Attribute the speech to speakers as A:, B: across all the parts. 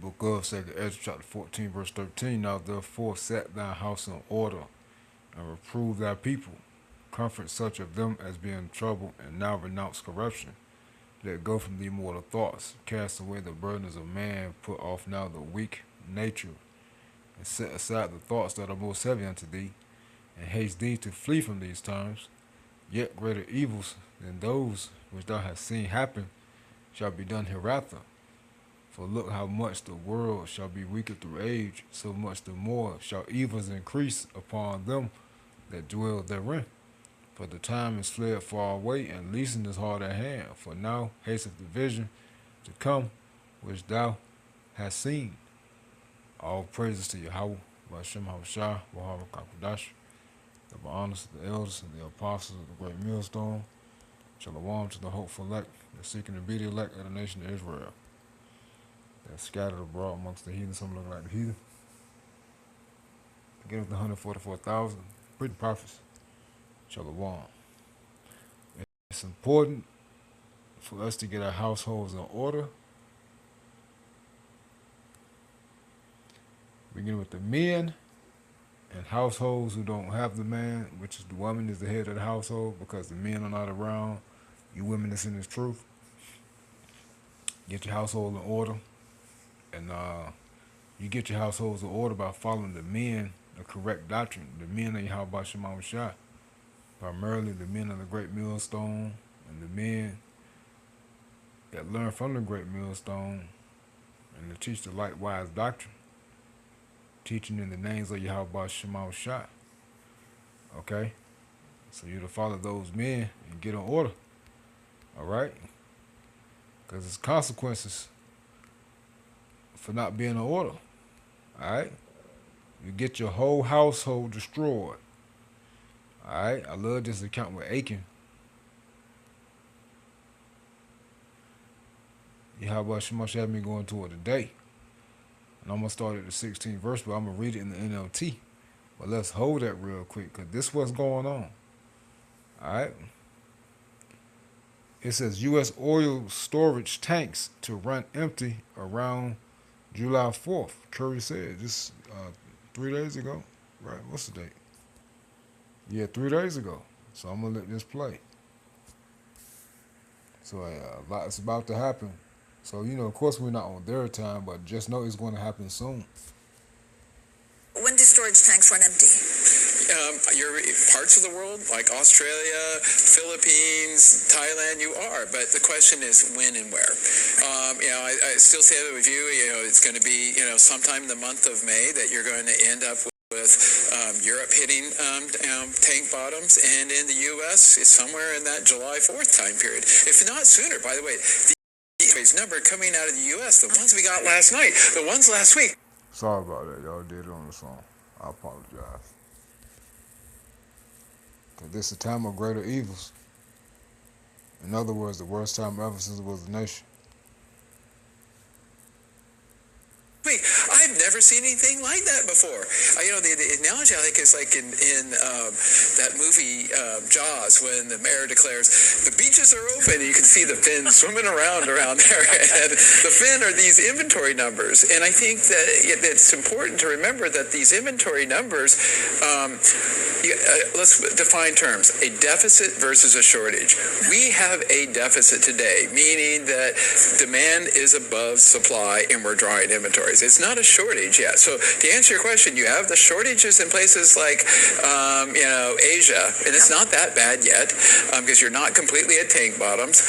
A: book of 2nd Ezra chapter 14 verse 13. Now therefore set thy house in order, and reprove thy people. Comfort such of them as be in trouble, and now renounce corruption. Let go from the mortal thoughts. Cast away the burdens of man. Put off now the weak nature, and set aside the thoughts that are most heavy unto thee, and haste thee to flee from these times. Yet greater evils than those which thou hast seen happen shall be done hereafter. For look how much the world shall be weaker through age, so much the more shall evils increase upon them that dwell therein. For the time is fled far away, and leasing is hard at hand. For now hasteth the vision to come, which thou hast seen. All praises to Yahweh, Bashem Havushah, Wahara Kakudash. The honors to the elders and the apostles of the great millstone. Shalom to the hopeful elect, the seeking to be the elect of the nation of Israel. They're scattered abroad amongst the heathen, some look like the heathen. Again with the 144,000, pretty prophets. Shalom. It's important for us to get our households in order. Beginning with the men and households who don't have the man, which is the woman is the head of the household, because the men are not around. You women that's in this truth, get your household in order. And you get your households in order by following the men, the correct doctrine. The men of Yahweh Shema Shah. Primarily the men of the great millstone, and the men that learn from the great millstone, and to teach the likewise doctrine. Teaching in the names of Yahweh Shema Shah. Okay? So you're to follow those men and get in order. Alright? Because there's consequences for not being in order. Alright? You get your whole household destroyed. Alright? I love this account with Achan. Yahweh Shema Shah had me going to it today. And I'm going to start at the 16th verse, but I'm going to read it in the NLT. But let's hold that real quick, because this is what's going on. Alright? It says U.S. oil storage tanks to run empty around July 4th. Curry said just 3 days ago. Right, what's the date? Yeah, 3 days ago. So I'm going to let this play. So a lot's about to happen. So, you know, of course we're not on their time, but just know it's going to happen soon.
B: When do storage tanks run empty?
C: You're parts of the world, like Australia, Philippines, Thailand, you are. But the question is when and where. I still say that with you, it's going to be, sometime in the month of May that you're going to end up with Europe hitting tank bottoms, and in the U.S. it's somewhere in that July 4th time period. If not sooner, by the way. The number coming out of the U.S., the ones we got last night, the ones last week.
A: Sorry about that. Y'all did it on the song. I apologize. Because this is a time of greater evils. In other words, the worst time ever since it was a nation.
C: I've never seen anything like that before. The analogy I think is like in that movie Jaws, when the mayor declares the beaches are open and you can see the fins swimming around there. And the fin are these inventory numbers. And I think that it's important to remember that these inventory numbers, let's define terms, a deficit versus a shortage. We have a deficit today, meaning that demand is above supply and we're drawing inventories. It's not a shortage yet. So to answer your question, you have the shortages in places like, Asia, and it's not that bad yet because you're not completely at tank bottoms.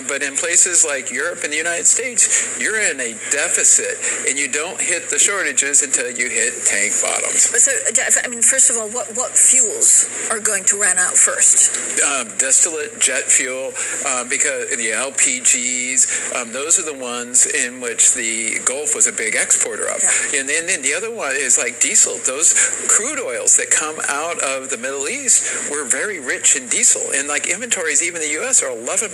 C: But in places like Europe and the United States, you're in a deficit, and you don't hit the shortages until you hit tank bottoms.
B: So, first of all, what fuels are going to run out first?
C: Distillate, jet fuel, because the LPGs, those are the ones in which the Gulf was a big exporter of.
B: Yeah.
C: And then the other one is like diesel. Those crude oils that come out of the Middle East were very rich in diesel. And like inventories, even in the U.S., are 11%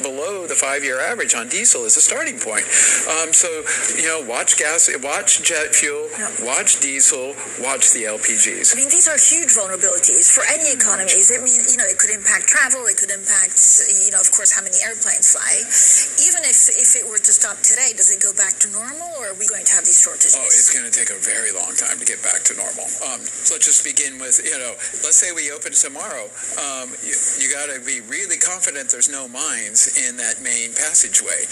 C: below the 5-year average on diesel as a starting point. So, watch jet fuel, watch diesel, watch the LPGs.
B: I mean, these are huge vulnerabilities for any economies. I mean, it could impact travel. It could impact, of course, how many airplanes fly. Even if it were to stop today, does it go back to normal, or are we going to have these shortages?
C: Oh, it's going to take a very long time to get back to normal. So let's just begin with, let's say we open tomorrow. You got to be really confident there's no mines in that main passageway.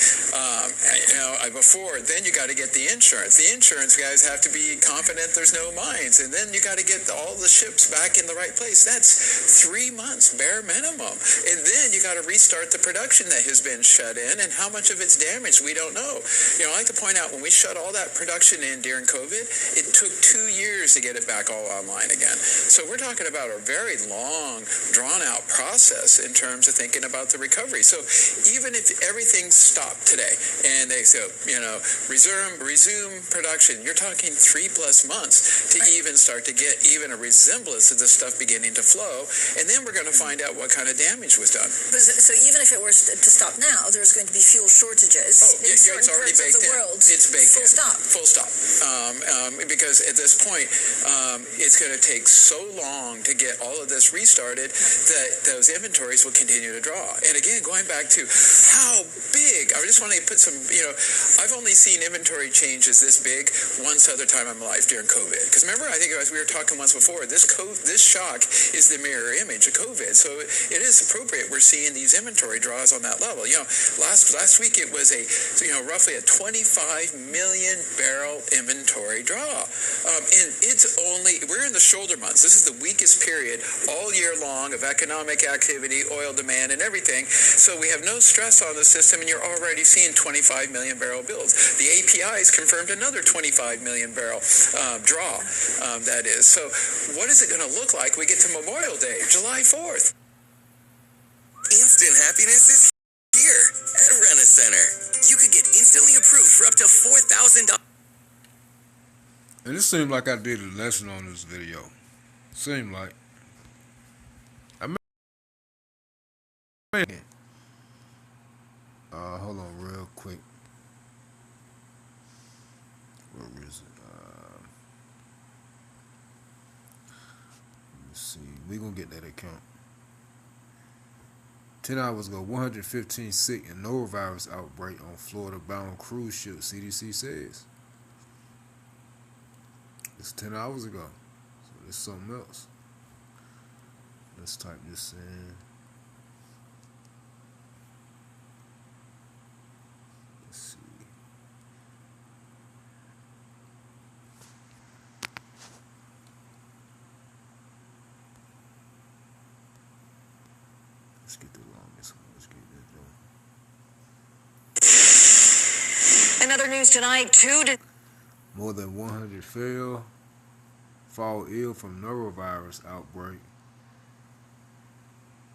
C: Then you got to get the insurance. The insurance guys have to be confident there's no mines, and then you got to get all the ships back in the right place. That's 3 months bare minimum, and then you got to restart the production that has been shut in, and how much of it's damaged we don't know. I like to point out, when we shut all that production in during COVID, it took 2 years to get it back all online again. So we're talking about a very long, drawn-out process in terms of thinking about the recovery. So even if everything stopped today and they say, resume production, you're talking 3+ months to even start to get even a resemblance of the stuff beginning to flow, and then we're going to find out what kind of damage was done.
B: So even if it were to stop now, there's going to be fuel shortages in certain
C: it's already
B: parts of
C: baked
B: the
C: in.
B: world.
C: It's baked
B: Full
C: in.
B: stop.
C: Full stop. Because at this point, it's going to take so long to get all of this restarted that those inventories will continue to draw. And again, going back to how big, I just want to put some, I've only seen inventory changes this big once other time in my life during COVID. Because remember, I think as we were talking once before, this shock is the mirror image of COVID. So it is appropriate we're seeing these inventory draws on that level. Last week it was roughly a 25 million barrel inventory draw. And we're in the shoulder months. This is the weakest period all year long of economic activity, oil demand, and everything. So we have no stress on the system, and you're already seeing 25 million barrel builds. The APIs confirmed another 25 million barrel draw, that is. So what is it going to look like when we get to Memorial Day, July 4th?
D: Instant happiness is here at Rent-A-Center. You could get instantly approved for up to $4,000.
A: And it seemed like I did a lesson on this video. Seemed like. Hold on real quick. Where is it? Let me see. We gonna get that account. 10 hours ago, 115 sick in norovirus outbreak on Florida-bound cruise ship, CDC says. It's 10 hours ago. So there's something else. Let's type this in. Let's see. Let's get the longest one. Let's get that going.
E: In other news tonight,
A: More than 100 fall ill from norovirus outbreak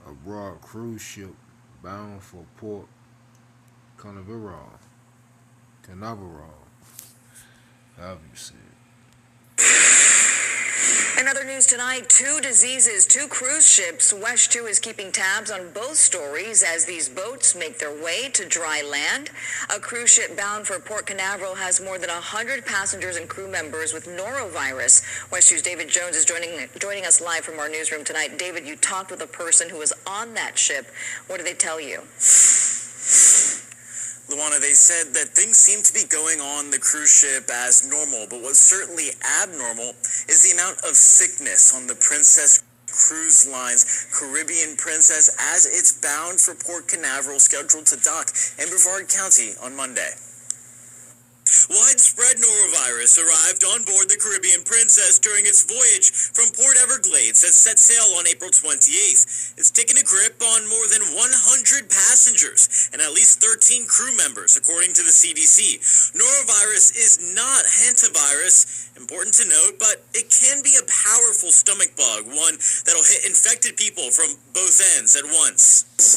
A: aboard cruise ship bound for Port Canaveral. However you say it.
E: In other news tonight, 2 diseases, 2 cruise ships. WESH 2 is keeping tabs on both stories as these boats make their way to dry land. A cruise ship bound for Port Canaveral has more than 100 passengers and crew members with norovirus. WESH 2's David Jones is joining us live from our newsroom tonight. David, you talked with a person who was on that ship. What did they tell you?
D: Luana, they said that things seem to be going on the cruise ship as normal, but what's certainly abnormal is the amount of sickness on the Princess Cruise Line's Caribbean Princess as it's bound for Port Canaveral, scheduled to dock in Brevard County on Monday. Widespread norovirus arrived on board the Caribbean Princess during its voyage from Port Everglades that set sail on April 28th. It's taken a grip on more than 100 passengers and at least 13 crew members, according to the CDC. Norovirus is not hantavirus, important to note, but it can be a powerful stomach bug, one that'll hit infected people from both ends at once. It's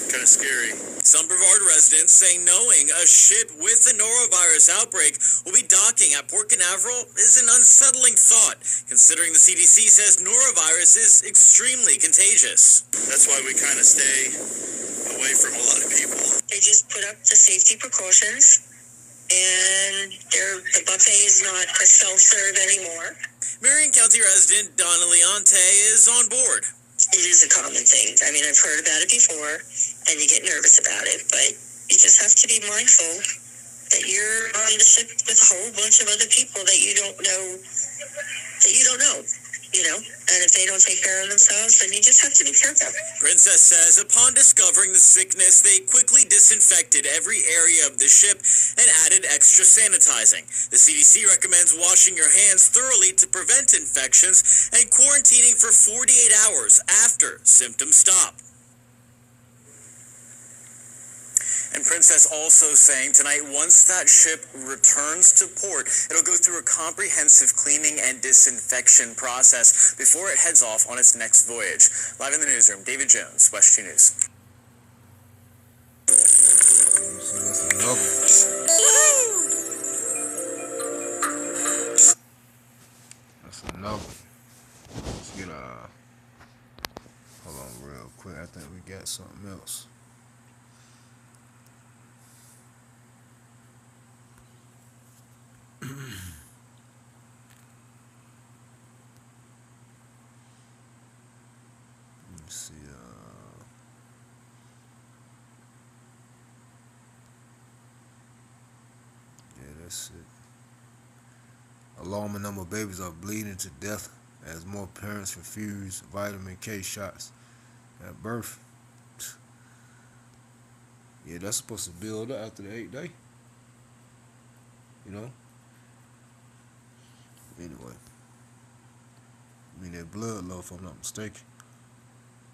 D: kind of scary. Some Brevard residents say knowing a ship with the norovirus outbreak will be docking at Port Canaveral is an unsettling thought, considering the CDC says norovirus is extremely contagious. That's why we kind of stay away from a lot of people.
F: They just put up the safety precautions, and the buffet is not a self-serve anymore.
D: Marion County resident Donna Leonte is on board.
F: It is a common thing. I mean, I've heard about it before, and you get nervous about it, but you just have to be mindful that you're on the ship with a whole bunch of other people that you don't know, and if they don't take care of themselves, then you just have to be careful.
D: Princess says upon discovering the sickness, they quickly disinfected every area of the ship and added extra sanitizing. The CDC recommends washing your hands thoroughly to prevent infections and quarantining for 48 hours after symptoms stop. And Princess also saying tonight, once that ship returns to port, it'll go through a comprehensive cleaning and disinfection process before it heads off on its next voyage. Live in the newsroom, David Jones, West 2 News.
A: So that's another. That's another. Let's get hold on real quick. I think we got something else. Let's see. Yeah, that's it. Alarming number of babies are bleeding to death as more parents refuse vitamin K shots at birth. Yeah, that's supposed to build up after the 8th day. Anyway. I mean, that blood low, if I'm not mistaken.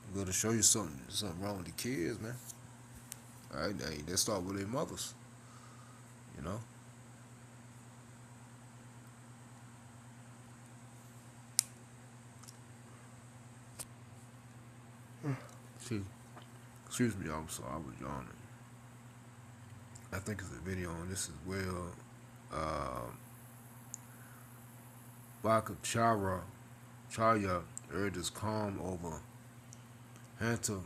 A: I'm gonna show you something wrong with the kids, man. Alright, they start with their mothers. Excuse me, y'all. So I was yawning. I think it's a video on this as well. Bhattacharya urges calm over Hanta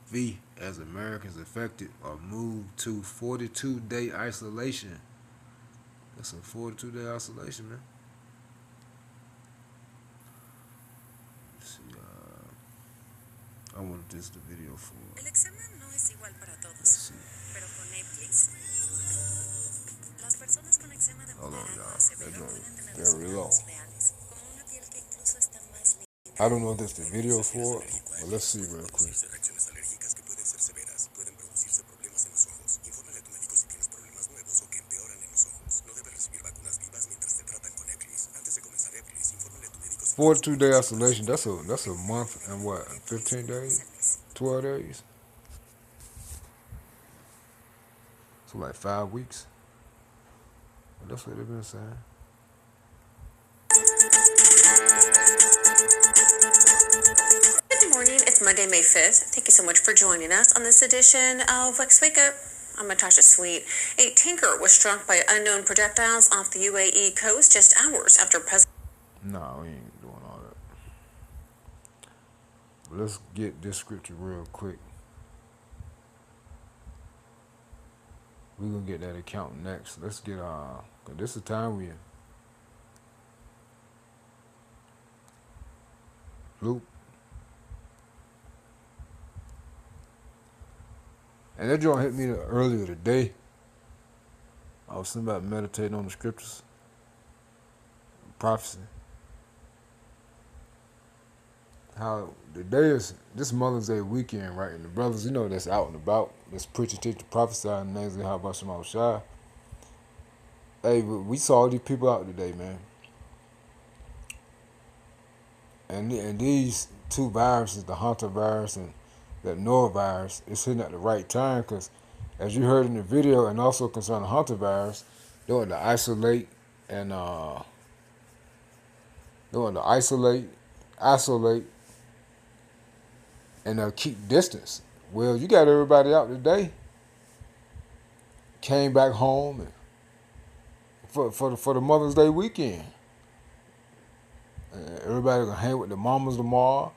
A: V as Americans affected are moved to 42-day isolation. That's a 42-day isolation, man. Let's see, I wanted this the video for.
G: El examen no es igual para todos, pero con Netflix, las personas con eczema de moderado a severo pueden tener resultados reales, como una piel que incluso está más limpia.
A: I don't know if that's the video for it, but let's see real quick.
H: Reacciones alérgicas que pueden ser severas, pueden producirse problemas en los ojos. Infórmale a tu médico si tienes problemas nuevos o que empeoran en los ojos. No debes recibir vacunas vivas mientras te tratan con Ebglyss. Antes de comenzar Ebglyss, infórmale a tu médico si
A: 42-day isolation. That's a month and what? 15 days, 12 days. So like 5 weeks. Well, that's what they've been saying.
I: Good morning. It's Monday, May 5th. Thank you so much for joining us on this edition of Lex Wake Up. I'm Natasha Sweet. A tanker was struck by unknown projectiles off the UAE coast just hours after President.
A: No, we ain't doing all that. But let's get this scripture real quick. We're gonna get that account next. Let's get cause this is the time we in. Luke. And that joint hit me earlier today. I was thinking about meditating on the scriptures. Prophecy. How the day is, this Mother's Day weekend, right? And the brothers, that's out and about, that's preaching, teaching, prophesying, names of how about Shema Shai. Hey, we saw these people out today, man. And these two viruses, the Hanta virus and that norovirus, is hitting at the right time because, as you heard in the video, and also concerning the Hanta virus, they want to isolate and and keep distance. Well, you got everybody out today. Came back home and for the Mother's Day weekend. Everybody gonna hang with the mamas tomorrow.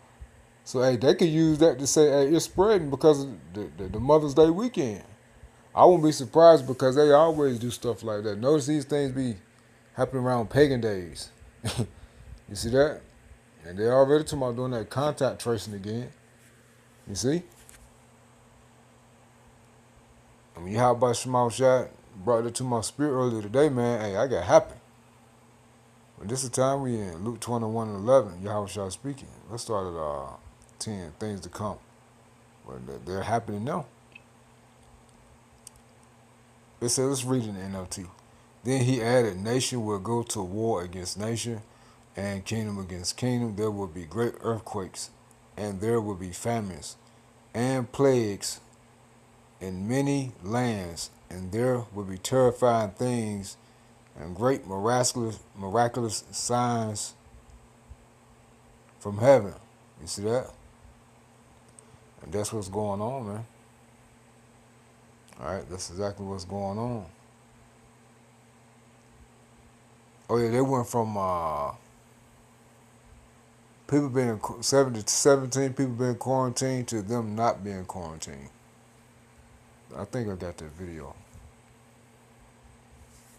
A: So hey, they could use that to say, hey, it's spreading because of the Mother's Day weekend. I wouldn't be surprised because they always do stuff like that. Notice these things be happening around pagan days. You see that? And they already talking about doing that contact tracing again. You see? I mean, how about Shemal Shad brought it to my spirit earlier today, man. Hey, I got happy. But this is the time we in Luke 21:11. Yahweh Shah speaking. Let's start at 10 things to come. But they're happening now. It says, let's read in the NLT. Then he added, nation will go to war against nation, and kingdom against kingdom. There will be great earthquakes, and there will be famines, and plagues in many lands, and there will be terrifying things, and great miraculous signs from heaven. You see that? And that's what's going on, man. All right, that's exactly what's going on. Oh yeah, they went from people being 17 people being quarantined to them not being quarantined. I think I got that video.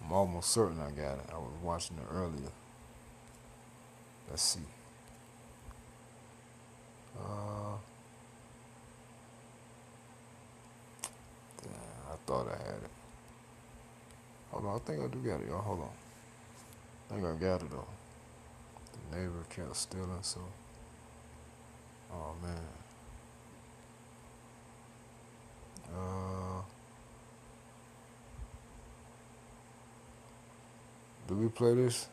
A: I'm almost certain I got it. I was watching it earlier. Let's see. I thought I had it. Hold on, I think I do got it, y'all. Hold on. I think I got it though. The neighbor kept stealing, so. Oh man. Do we play this?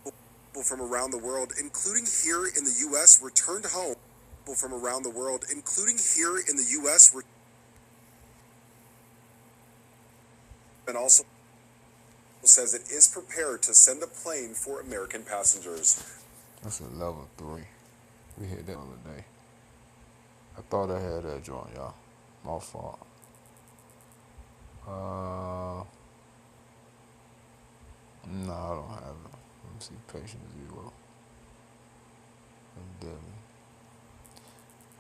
H: People from around the world, including here in the U.S., returned home. People from around the world, including here in the U.S., and also says it is prepared to send a plane for American passengers.
A: That's a level 3. We hit that on the day. I thought I had that joint, y'all. My fault. No, I don't have it. Let me see. Patient 0. And Devin.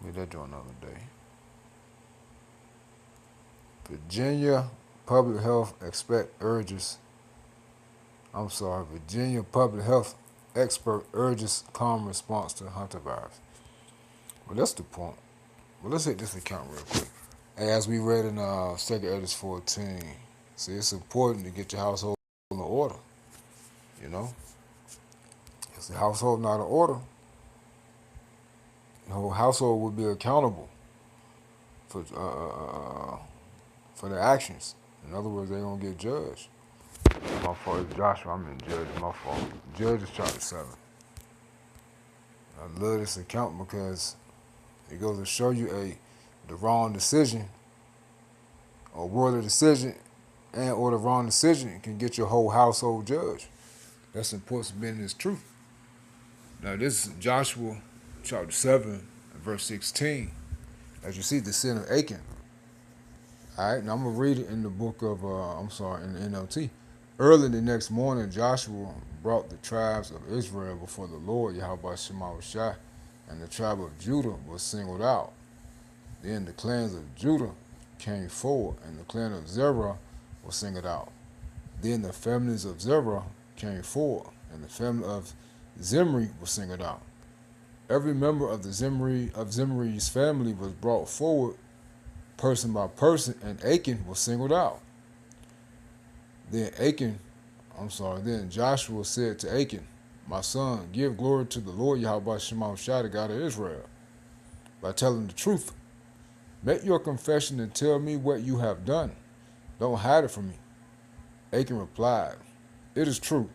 A: We hit that joint another day. Virginia Public Health Virginia Public Health expert urges calm response to hantavirus. Well, that's the point. Well, let's hit this account real quick. As we read in 2 Edis 14, see, it's important to get your household in order. You know? If the household not in order, the whole household will be accountable for their actions. In other words, they're going to get judged. My fault. It's Joshua. I'm in Judges. My fault. Judges chapter 7. I love this account because it goes to show you the wrong decision or worldly decision or the wrong decision can get your whole household judged. That's the importance of being in this truth. Now this is Joshua chapter 7 verse 16. As you see, the sin of Achan. Alright, now I'm going to read it in the book of, in the NLT. Early the next morning, Joshua brought the tribes of Israel before the Lord, Yahweh Shema Shai, and the tribe of Judah was singled out. Then the clans of Judah came forward, and the clan of Zerah was singled out. Then the families of Zerah came forward, and the family of Zimri was singled out. Every member of Zimri's family was brought forward, person by person, and Achan was singled out. Then Joshua said to Achan, my son, give glory to the Lord Yahweh Shema Shai, the God of Israel, by telling the truth. Make your confession and tell me what you have done. Don't hide it from me. Achan replied, it is true.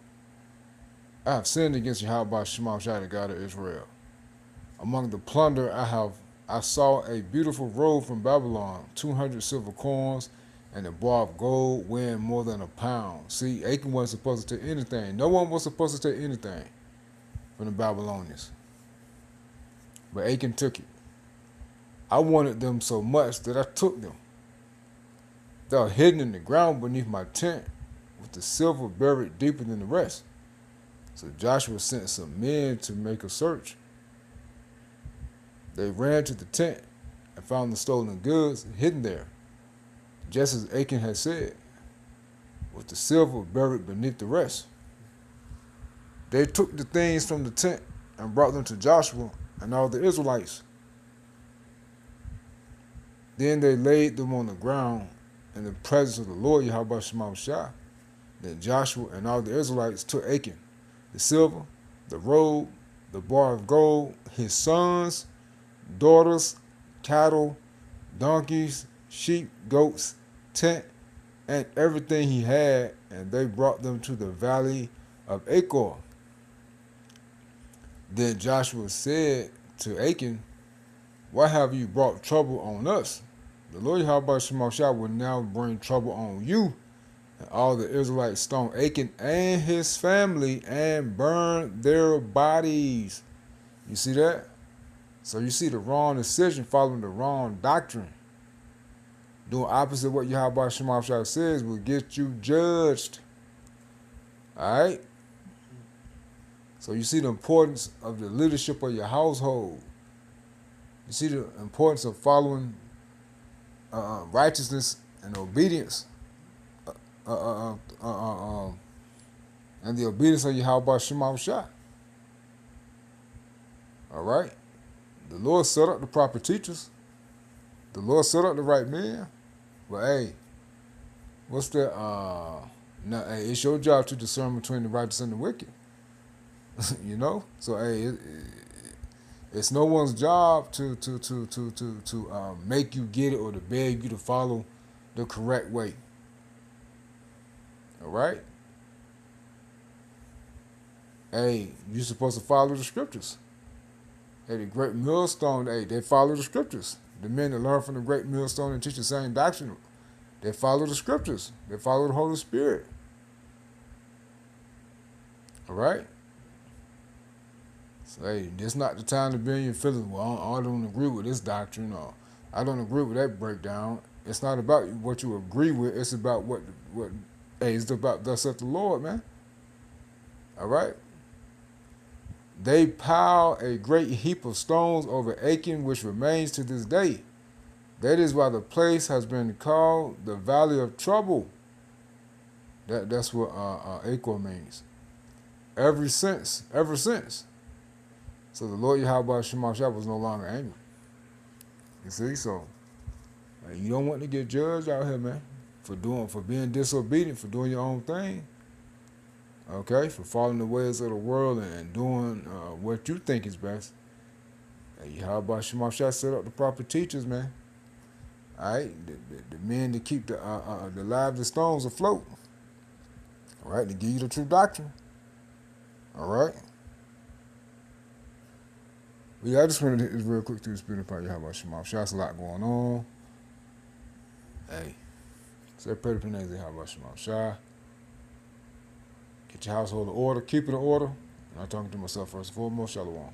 A: I have sinned against Yahweh Shema Shai, the God of Israel. Among the plunder I saw a beautiful robe from Babylon, 200 silver coins, and a bar of gold weighing more than a pound. See, Achan wasn't supposed to take anything. No one was supposed to take anything from the Babylonians. But Achan took it. I wanted them so much that I took them. They were hidden in the ground beneath my tent, with the silver buried deeper than the rest. So Joshua sent some men to make a search. They ran to the tent and found the stolen goods hidden there, just as Achan had said, with the silver buried beneath the rest. They took the things from the tent and brought them to Joshua and all the Israelites. Then they laid them on the ground in the presence of the Lord Yahweh Shema Shah. Then Joshua and all the Israelites took Achan, the silver, the robe, the bar of gold, his sons, daughters, cattle, donkeys, sheep, goats, tent, and everything he had, and they brought them to the valley of Achor. Then Joshua said to Achan, "Why have you brought trouble on us? The Lord Yahweh Shema Shah will now bring trouble on you." And all the Israelites stoned Achan and his family and burned their bodies. You see that? So you see the wrong decision, following the wrong doctrine. Doing opposite what Yahweh Shema Shah says will get you judged. Alright? So you see the importance of the leadership of your household. You see the importance of following righteousness and obedience. And the obedience of Yahweh Shema Shah. Alright? The Lord set up the proper teachers. The Lord set up the right men. But hey, what's that? Now, hey, it's your job to discern between the righteous and the wicked. You know? So hey, it's no one's job to make you get it or to beg you to follow the correct way. Alright? Hey, you're supposed to follow the scriptures. Hey, the great millstone, hey, they follow the scriptures. The men that learn from the great millstone and teach the same doctrine, they follow the scriptures. They follow the Holy Spirit. Alright? So, hey, this not the time to be in your feelings. Well, I don't agree with this doctrine, or I don't agree with that breakdown. It's not about what you agree with. It's about what hey, it's about thus saith the Lord, man. Alright? They piled a great heap of stones over Achan, which remains to this day. That is why the place has been called the Valley of Trouble. That's what Achor means. Ever since. So the Lord Yahweh Shema Shah was no longer angry. You see, so you don't want to get judged out here, man, for being disobedient, for doing your own thing. Okay, for following the ways of the world and doing what you think is best. And Yahweh Shema Shah set up the proper teachers, man. All right, the men to keep the lives of stones afloat. All right, to give you the true doctrine. All right. Well, yeah, I just wanted to hit this real quick through the spirit of Yahweh Shema Shah. There's a lot going on. Hey, say pray to Penez Yahweh Shema Shah. Get your household in order. Keep it in order. And I'm talking to myself first and foremost. Shalom.